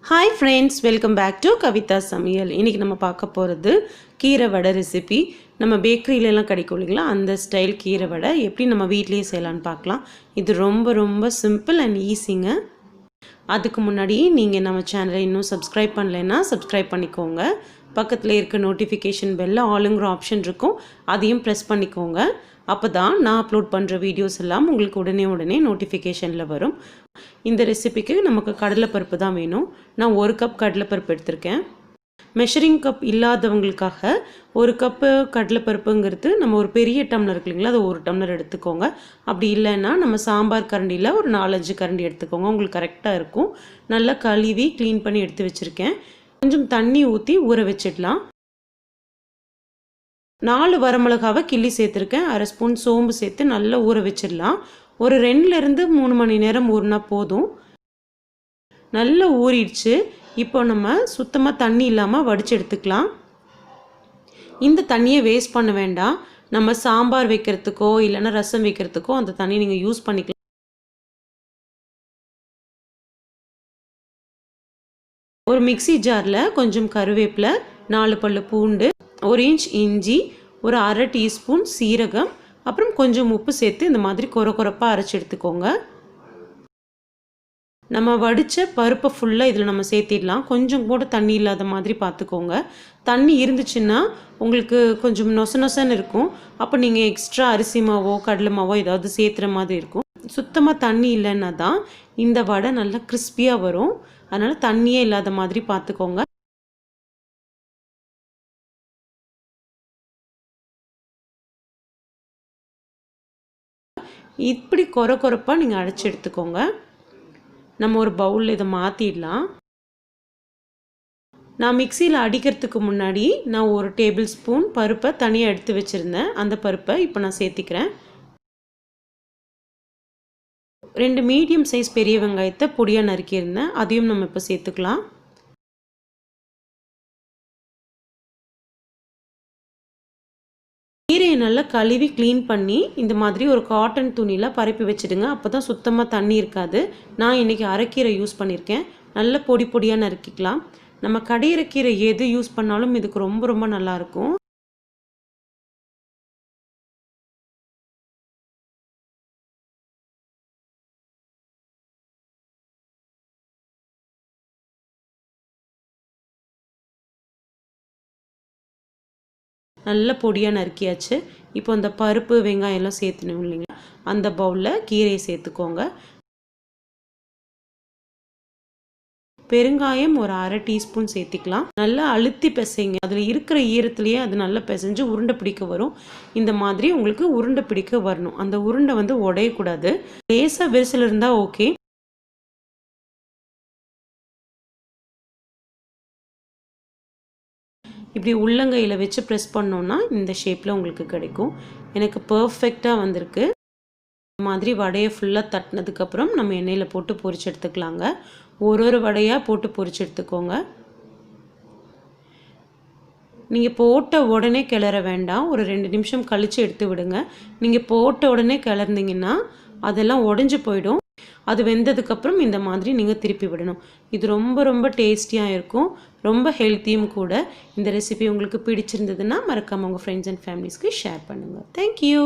Hi friends, welcome back to Kavitha Samayal. இன்னைக்கு நம்ம பார்க்க போறது கீரை வடை ரெசிபி. நம்ம பேக்கரியில எல்லாம் கிடைக்கும் இல்லீங்களா அந்த ஸ்டைல் கீரை வடை எப்படி நம்ம வீட்லயே செய்யலாம்னு பார்க்கலாம். இது ரொம்ப சிம்பிள் and ஈஸிங்க. அதுக்கு முன்னாடி நீங்க நம்ம சேனலை இன்னும் சப்ஸ்கிரைப் பண்ணலைனா சப்ஸ்கிரைப் பண்ணிக்கோங்க. பக்கத்துல இருக்க நோட்டிஃபிகேஷன் பெல்ல ஆல்ங்கற ஆப்ஷன் இருக்கும். அதையும் பிரஸ் பண்ணிக்கோங்க. அப்பதான் நான் அப்லோட் பண்ற வீடியோஸ் எல்லாம் உங்களுக்கு உடனே நோட்டிஃபிகேஷன்ல வரும். இந்த ரெசிபிக்கு நமக்கு கடலை பருப்பு தான் வேணும். நான் 1 கப் கடலை பருப்பு எடுத்துர்க்கேன். மெஷரிங் கப் இல்லாதவங்களுக்காக 1 கப் கடலை பருப்புங்கிறது நம்ம ஒரு பெரிய டம்ளர் இருக்குங்களா அது 1 டம்ளர் எடுத்துக்கோங்க. அப்படி இல்லனா நம்ம சாம்பார் கரண்டில ஒரு 4-5 கரண்டி எடுத்துக்கோங்க. உங்களுக்கு கரெக்ட்டா இருக்கும். நல்லா கழுவி க்ளீன் பண்ணி எடுத்து வச்சிருக்கேன். கொஞ்சம் தண்ணி ஊத்தி ஊற வெச்சிடலாம். 4 வரமிளகாவை கிள்ளி சேர்த்திருக்கேன். 1/2 ஸ்பூன் சோம்பு சேர்த்து நல்லா ஊற வெச்சிடலாம். ஒரு 2 ல இருந்து 3 மணி நேரம் ஊறினா போதும். நல்லா ஊறிடுச்சு. இப்போ நம்ம சுத்தமா தண்ணி இல்லாம வடிச்சு எடுத்துக்கலாம். இந்த தண்ணியை வேஸ்ட் பண்ண வேண்டாம். நம்ம சாம்பார் வைக்கிறதுக்கோ இல்லனா ரசம் வைக்கிறதுக்கோ அந்த தண்ணி நீங்க யூஸ் பண்ணிக்கலாம். ஒரு மிக்ஸி ஜார்ல கொஞ்சம் கருவேப்பிலை, 4 பல்லு பூண்டு, 1 இன்ச் இஞ்சி, ஒரு 1/2 டீஸ்பூன் சீரகம், அப்புறம் கொஞ்சம் உப்பு சேர்த்து இந்த மாதிரி கொரகொரப்பா அரைச்சு எடுத்துக்கோங்க. நம்ம வடிச்ச பருப்பு ஃபுல்லா இதல நம்ம சேர்த்திடலாம். கொஞ்சம் கூட தண்ணி இல்லாத மாதிரி பாத்துக்கோங்க. தண்ணி இருந்துச்சுன்னா உங்களுக்கு கொஞ்சம் நொசநொசன்னு இருக்கும். அப்ப நீங்க எக்ஸ்ட்ரா அரிசி மாவோ கடலை மாவோ ஏதாவது சேர்த்துற மாதிரி இருக்கும். சுத்தமா தண்ணி இல்லன்னா தான் இந்த வடை நல்லா கிறிஸ்பியா வரும். அதனால தண்ணியே இல்லாத மாதிரி பாத்துக்கோங்க. இப்படி கொரகொரப்பா நீங்க அரைச்சு எடுத்துக்கோங்க. நம்ம ஒரு பவுல்ல இத மாத்திடலாம். நான் மிக்ஸில அடிக்கிறதுக்கு முன்னாடி நான் 1 டேபிள் ஸ்பூன் பருப்பை தனியா எடுத்து வச்சிருந்தேன். அந்த பருப்பை இப்போ நான் சேர்த்திக்கிறேன். 2 மீடியம் சைஸ் பெரிய வெங்காயத்தை பொடியா நறுக்கி இருந்தேன். அதையும் நம்ம இப்போ சேர்த்துக்கலாம். கீரையை நல்லா கழுவி க்ளீன் பண்ணி இந்த மாதிரி ஒரு காட்டன் துணியில பரப்பி வச்சிடுங்க. அப்பதான் சுத்தமா தண்ணி இருக்காது. நான் இன்னைக்கு அரைக்கீரை யூஸ் பண்ணிருக்கேன். நல்ல பொடியா நறுக்கிக்கலாம். நம்ம கடையிற கீரை எது யூஸ் பண்ணாலும் இதுக்கு ரொம்ப நல்லா இருக்கும். நல்ல பொடியா நறுக்கியாச்சு. இப்போ அந்த பருப்பு வெங்காயம் எல்லாம் சேர்த்துனோம் இல்லைங்களா அந்த பவுல்ல கீரையை சேர்த்துக்கோங்க. பெருங்காயம் ஒரு 1/2 டீஸ்பூன் சேர்த்திக்கலாம். நல்லா அழுத்தி பிசைங்க. அதுல இருக்கிற ஈரத்திலேயே அது நல்லா பிசைஞ்சு உருண்டை பிடிக்க வரும். இந்த மாதிரி உங்களுக்கு உருண்டை பிடிக்க வரணும். அந்த உருண்டை வந்து உடைய கூடாது. லேசா விரிசல் இருந்தா ஓகே. இப்படி உள்ளங்கையில வச்சு பிரஸ் பண்ணோம்னா இந்த ஷேப்ல உங்களுக்கு கிடைக்கும். எனக்கு பெர்ஃபெக்ட்டா வந்திருக்கு. இந்த மாதிரி வடையை ஃபுல்லா தட்டினதுக்கு அப்புறம் நம்ம எண்ணெயில போட்டு பொரிச்சு எடுத்துக்கலாங்க. ஒரு வடையா போட்டு பொரிச்சு எடுத்துக்கோங்க. நீங்க போட்ட உடனே கிளற வேண்டாம். ஒரு 2 நிமிஷம் கழிச்சு எடுத்து விடுங்க. நீங்க போட்ட உடனே கிளறீங்கன்னா அதெல்லாம் உடைஞ்சு போய்டும். அது வெந்ததுக்கு அப்புறம் இந்த மாதிரி நீங்க திருப்பி விடணும். இது ரொம்ப டேஸ்டியா இருக்கும். ரொம்ப ஹெல்த்தியும் கூட. இந்த ரெசிபி உங்களுக்கு பிடிச்சிருந்ததுன்னா மறக்காம உங்க फ्रेंड्स and ஃபேமிலிஸ்க்கு ஷேர் பண்ணுங்க. Thank you.